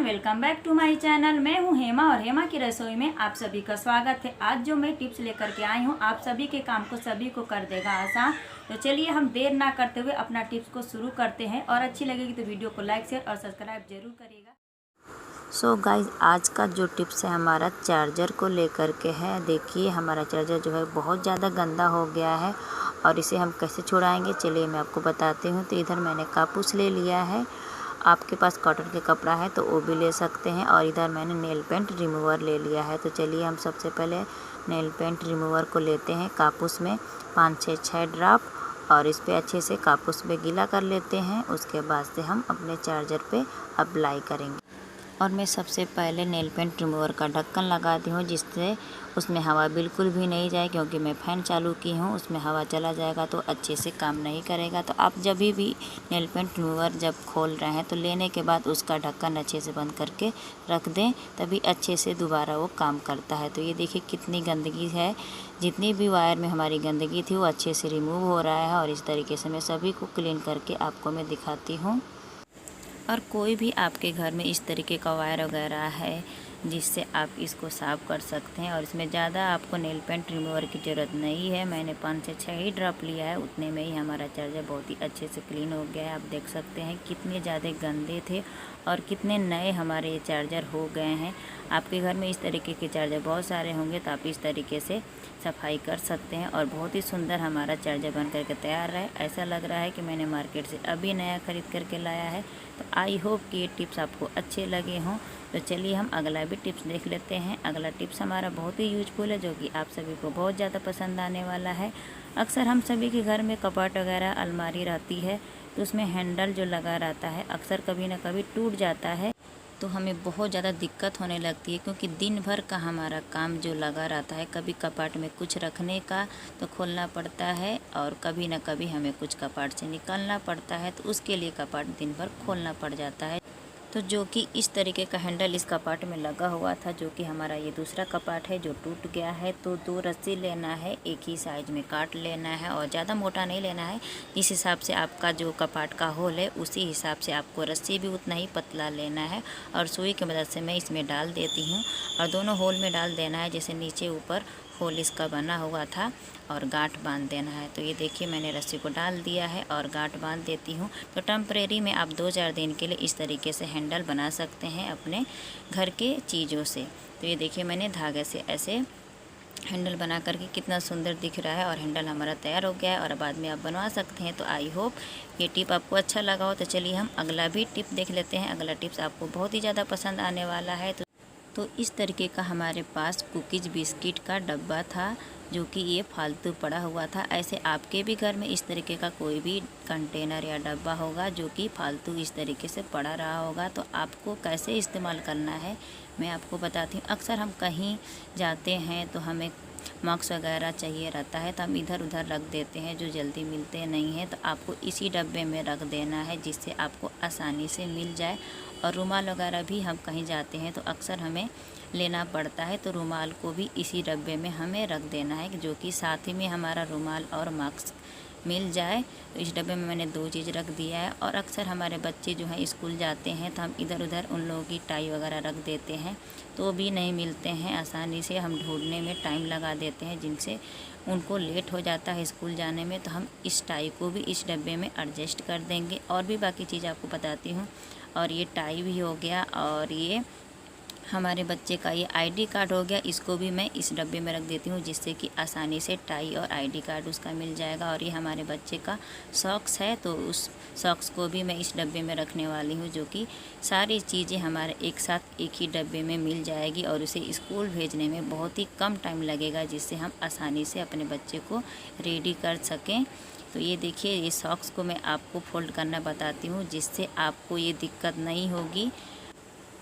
Welcome back to my channel. मैं हूं हेमा और हेमा की रसोई में आप सभी का स्वागत है। आज जो मैं टिप्स लेकर के आई हूं आप सभी के काम को सभी को कर देगा आसान। तो चलिए हम देर ना करते हुए अपना टिप्स को शुरू करते हैं और अच्छी लगेगी तो वीडियो को लाइक शेयर और सब्सक्राइब जरूर करिएगा। सो गाइज आज का जो टिप्स है हमारा चार्जर को लेकर के है। देखिए हमारा चार्जर जो है बहुत ज़्यादा गंदा हो गया है और इसे हम कैसे छुड़ाएंगे चलिए मैं आपको बताती हूँ। तो इधर मैंने कापूस ले लिया है, आपके पास कॉटन के कपड़ा है तो वो भी ले सकते हैं। और इधर मैंने नेल पेंट रिमूवर ले लिया है। तो चलिए हम सबसे पहले नेल पेंट रिमूवर को लेते हैं कापूस में 5-6 ड्रॉप और इस पर अच्छे से कापूस में गीला कर लेते हैं। उसके बाद से हम अपने चार्जर पे अप्लाई करेंगे। और मैं सबसे पहले नेल पेंट रिमूवर का ढक्कन लगाती हूँ जिससे उसमें हवा बिल्कुल भी नहीं जाए, क्योंकि मैं फ़ैन चालू की हूँ उसमें हवा चला जाएगा तो अच्छे से काम नहीं करेगा। तो आप जब भी नेल पेंट रिमूवर जब खोल रहे हैं तो लेने के बाद उसका ढक्कन अच्छे से बंद करके रख दें, तभी अच्छे से दोबारा वो काम करता है। तो ये देखिए कितनी गंदगी है, जितनी भी वायर में हमारी गंदगी थी वो अच्छे से रिमूव हो रहा है। और इस तरीके से मैं सभी को क्लीन करके आपको मैं दिखाती हूँ। और कोई भी आपके घर में इस तरीके का वायर वगैरह है जिससे आप इसको साफ़ कर सकते हैं। और इसमें ज़्यादा आपको नेल पेंट रिमूवर की ज़रूरत नहीं है। मैंने 5 से 6 ही ड्रॉप लिया है, उतने में ही हमारा चार्जर बहुत ही अच्छे से क्लीन हो गया है। आप देख सकते हैं कितने ज़्यादा गंदे थे और कितने नए हमारे ये चार्जर हो गए हैं। आपके घर में इस तरीके के चार्जर बहुत सारे होंगे तो आप इस तरीके से सफाई कर सकते हैं। और बहुत ही सुंदर हमारा चार्जर बन करके तैयार है। ऐसा लग रहा है कि मैंने मार्केट से अभी नया ख़रीद करके लाया है। तो आई होप कि ये टिप्स आपको अच्छे लगे हों। तो चलिए हम अगला भी टिप्स देख लेते हैं। अगला टिप्स हमारा बहुत ही यूजफुल है, जो कि आप सभी को बहुत ज़्यादा पसंद आने वाला है। अक्सर हम सभी के घर में कपाट वगैरह अलमारी रहती है तो उसमें हैंडल जो लगा रहता है अक्सर कभी ना कभी टूट जाता है, तो हमें बहुत ज़्यादा दिक्कत होने लगती है। क्योंकि दिन भर का हमारा काम जो लगा रहता है, कभी कपाट में कुछ रखने का तो खोलना पड़ता है और कभी ना कभी हमें कुछ कपाट से निकालना पड़ता है, तो उसके लिए कपाट दिन भर खोलना पड़ जाता है। तो जो कि इस तरीके का हैंडल इस कपाट में लगा हुआ था, जो कि हमारा ये दूसरा कपाट है जो टूट गया है। तो 2 रस्सी लेना है, एक ही साइज में काट लेना है और ज़्यादा मोटा नहीं लेना है। जिस हिसाब से आपका जो कपाट का होल है उसी हिसाब से आपको रस्सी भी उतना ही पतला लेना है। और सुई की मदद से मैं इसमें डाल देती हूँ और दोनों होल में डाल देना है, जैसे नीचे ऊपर होल इसका बना हुआ था, और गांठ बांध देना है। तो ये देखिए मैंने रस्सी को डाल दिया है और गांठ बांध देती हूँ। तो टेम्परेरी में आप 2-4 दिन के लिए इस तरीके से हैंडल बना सकते हैं अपने घर के चीज़ों से। तो ये देखिए मैंने धागे से ऐसे हैंडल बना करके कितना सुंदर दिख रहा है और हैंडल हमारा तैयार हो गया है और बाद में आप बनवा सकते हैं। तो आई होप ये टिप आपको अच्छा लगा हो। तो चलिए हम अगला भी टिप देख लेते हैं। अगला टिप्स आपको बहुत ही ज़्यादा पसंद आने वाला है। तो इस तरीके का हमारे पास कुकीज़ बिस्किट का डब्बा था, जो कि ये फालतू पड़ा हुआ था। ऐसे आपके भी घर में इस तरीके का कोई भी कंटेनर या डब्बा होगा जो कि फालतू इस तरीके से पड़ा रहा होगा, तो आपको कैसे इस्तेमाल करना है मैं आपको बताती हूँ। अक्सर हम कहीं जाते हैं तो हमें मास्क वगैरह चाहिए रहता है तो हम इधर उधर रख देते हैं, जो जल्दी मिलते नहीं हैं। तो आपको इसी डब्बे में रख देना है जिससे आपको आसानी से मिल जाए। और रुमाल वगैरह भी हम कहीं जाते हैं तो अक्सर हमें लेना पड़ता है, तो रुमाल को भी इसी डब्बे में हमें रख देना है, जो कि साथ ही में हमारा रुमाल और मास्क मिल जाए। तो इस डब्बे में मैंने 2 चीज़ रख दिया है। और अक्सर हमारे बच्चे जो हैं स्कूल जाते हैं तो हम इधर उधर उन लोगों की टाई वगैरह रख देते हैं, तो भी नहीं मिलते हैं आसानी से, हम ढूंढने में टाइम लगा देते हैं जिनसे उनको लेट हो जाता है स्कूल जाने में। तो हम इस टाई को भी इस डब्बे में एडजस्ट कर देंगे। और भी बाकी चीज़ आपको बताती हूँ। और ये टाई भी हो गया और ये हमारे बच्चे का ये आईडी कार्ड हो गया, इसको भी मैं इस डब्बे में रख देती हूँ जिससे कि आसानी से टाई और आईडी कार्ड उसका मिल जाएगा। और ये हमारे बच्चे का सॉक्स है तो उस सॉक्स को भी मैं इस डब्बे में रखने वाली हूँ, जो कि सारी चीज़ें हमारे एक साथ एक ही डब्बे में मिल जाएगी और उसे स्कूल भेजने में बहुत ही कम टाइम लगेगा, जिससे हम आसानी से अपने बच्चे को रेडी कर सकें। तो ये देखिए ये सॉक्स को मैं आपको फोल्ड करना बताती हूँ, जिससे आपको ये दिक्कत नहीं होगी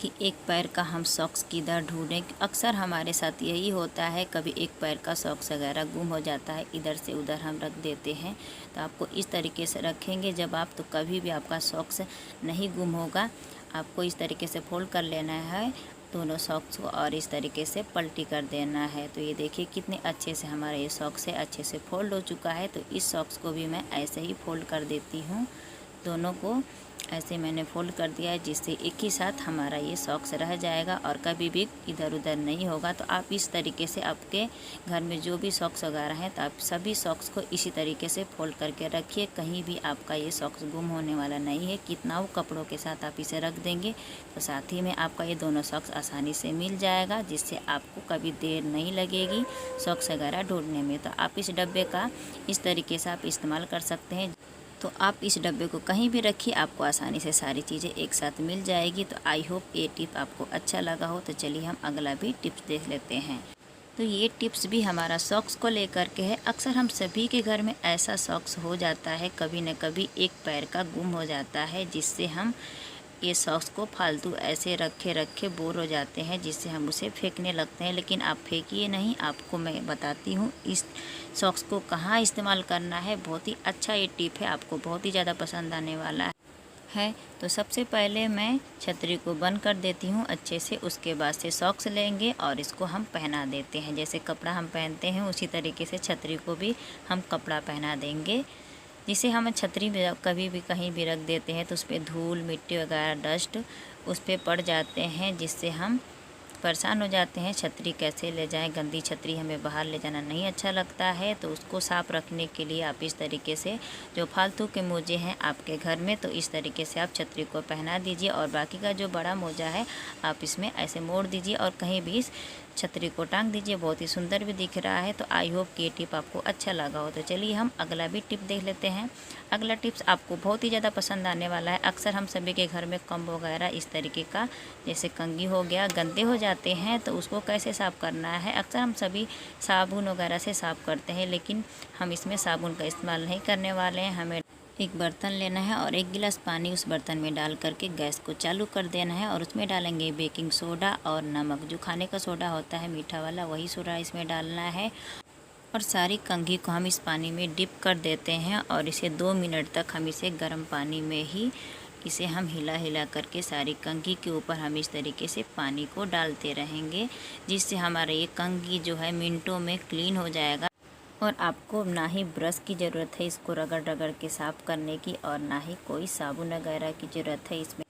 कि एक पैर का हम सॉक्स किधर ढूंढें। अक्सर हमारे साथ यही होता है, कभी एक पैर का सॉक्स वगैरह गुम हो जाता है, इधर से उधर हम रख देते हैं। तो आपको इस तरीके से रखेंगे जब आप, तो कभी भी आपका सॉक्स नहीं गुम होगा। आपको इस तरीके से फोल्ड कर लेना है दोनों सॉक्स को और इस तरीके से पलटी कर देना है। तो ये देखिए कितने अच्छे से हमारा ये सॉक्स है अच्छे से फोल्ड हो चुका है। तो इस सॉक्स को भी मैं ऐसे ही फोल्ड कर देती हूँ। दोनों को ऐसे मैंने फोल्ड कर दिया है, जिससे एक ही साथ हमारा ये सॉक्स रह जाएगा और कभी भी इधर उधर नहीं होगा। तो आप इस तरीके से आपके घर में जो भी सॉक्स वगैरह हैं तो आप सभी सॉक्स को इसी तरीके से फोल्ड करके रखिए। कहीं भी आपका ये सॉक्स गुम होने वाला नहीं है। कितना वो कपड़ों के साथ आप इसे रख देंगे तो साथ ही में आपका ये दोनों सॉक्स आसानी से मिल जाएगा, जिससे आपको कभी देर नहीं लगेगी सॉक्स वगैरह ढूंढने में। तो आप इस डब्बे का इस तरीके से आप इस्तेमाल कर सकते हैं। तो आप इस डब्बे को कहीं भी रखिए, आपको आसानी से सारी चीज़ें एक साथ मिल जाएगी। तो आई होप ये टिप आपको अच्छा लगा हो। तो चलिए हम अगला भी टिप्स देख लेते हैं। तो ये टिप्स भी हमारा सॉक्स को लेकर के है। अक्सर हम सभी के घर में ऐसा सॉक्स हो जाता है, कभी न कभी एक पैर का गुम हो जाता है, जिससे हम ये सॉक्स को फालतू ऐसे रखे रखे बोर हो जाते हैं, जिससे हम उसे फेंकने लगते हैं। लेकिन आप फेंकिए नहीं, आपको मैं बताती हूँ इस सॉक्स को कहाँ इस्तेमाल करना है। बहुत ही अच्छा ये टिप है, आपको बहुत ही ज़्यादा पसंद आने वाला है। तो सबसे पहले मैं छतरी को बंद कर देती हूँ अच्छे से। उसके बाद से सॉक्स लेंगे और इसको हम पहना देते हैं। जैसे कपड़ा हम पहनते हैं उसी तरीके से छतरी को भी हम कपड़ा पहना देंगे, जिसे हम छतरी में कभी भी कहीं भी रख देते हैं तो उस पर धूल मिट्टी वगैरह डस्ट उस पर पड़ जाते हैं, जिससे हम परेशान हो जाते हैं। छतरी कैसे ले जाएं, गंदी छतरी हमें बाहर ले जाना नहीं अच्छा लगता है। तो उसको साफ़ रखने के लिए आप इस तरीके से जो फालतू के मोजे हैं आपके घर में, तो इस तरीके से आप छतरी को पहना दीजिए और बाकी का जो बड़ा मोजा है आप इसमें ऐसे मोड़ दीजिए और कहीं भी इस छतरी को टांग दीजिए। बहुत ही सुंदर भी दिख रहा है। तो आई होप कि ये टिप आपको अच्छा लगा हो। तो चलिए हम अगला भी टिप देख लेते हैं। अगला टिप्स आपको बहुत ही ज़्यादा पसंद आने वाला है। अक्सर हम सभी के घर में कम्ब वगैरह इस तरीके का, जैसे कंघी हो गया, गंदे हो जाते हैं तो उसको कैसे साफ़ करना है। अक्सर हम सभी साबुन वगैरह से साफ़ करते हैं, लेकिन हम इसमें साबुन का इस्तेमाल नहीं करने वाले हैं। हमें एक बर्तन लेना है और 1 गिलास पानी उस बर्तन में डाल करके गैस को चालू कर देना है और उसमें डालेंगे बेकिंग सोडा और नमक। जो खाने का सोडा होता है मीठा वाला, वही सोडा इसमें डालना है। और सारी कंघी को हम इस पानी में डिप कर देते हैं और इसे 2 मिनट तक हम इसे गर्म पानी में ही इसे हम हिला हिला करके सारी कंघी के ऊपर हम इस तरीके से पानी को डालते रहेंगे, जिससे हमारा ये कंघी जो है मिनटों में क्लीन हो जाएगा। और आपको ना ही ब्रश की ज़रूरत है इसको रगड़ रगड़ के साफ़ करने की, और ना ही कोई साबुन वगैरह की ज़रूरत है इसमें।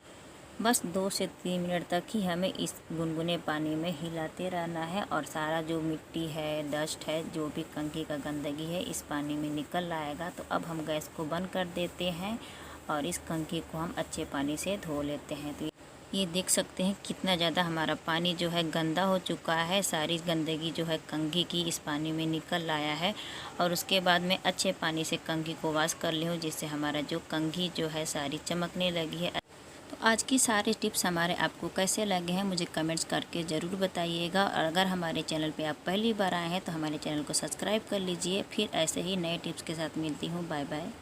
बस 2 से 3 मिनट तक ही हमें इस गुनगुने पानी में हिलाते रहना है और सारा जो मिट्टी है, डस्ट है, जो भी कंघी का गंदगी है इस पानी में निकल आएगा। तो अब हम गैस को बंद कर देते हैं और इस कंघी को हम अच्छे पानी से धो लेते हैं। तो ये देख सकते हैं कितना ज़्यादा हमारा पानी जो है गंदा हो चुका है। सारी गंदगी जो है कंघी की इस पानी में निकल आया है। और उसके बाद मैं अच्छे पानी से कंघी को वॉश कर ली हूँ, जिससे हमारा जो कंघी जो है सारी चमकने लगी है। तो आज की सारे टिप्स हमारे आपको कैसे लगे हैं मुझे कमेंट्स करके ज़रूर बताइएगा। और अगर हमारे चैनल पे आप पहली बार आए हैं तो हमारे चैनल को सब्सक्राइब कर लीजिए। फिर ऐसे ही नए टिप्स के साथ मिलती हूँ। Bye bye.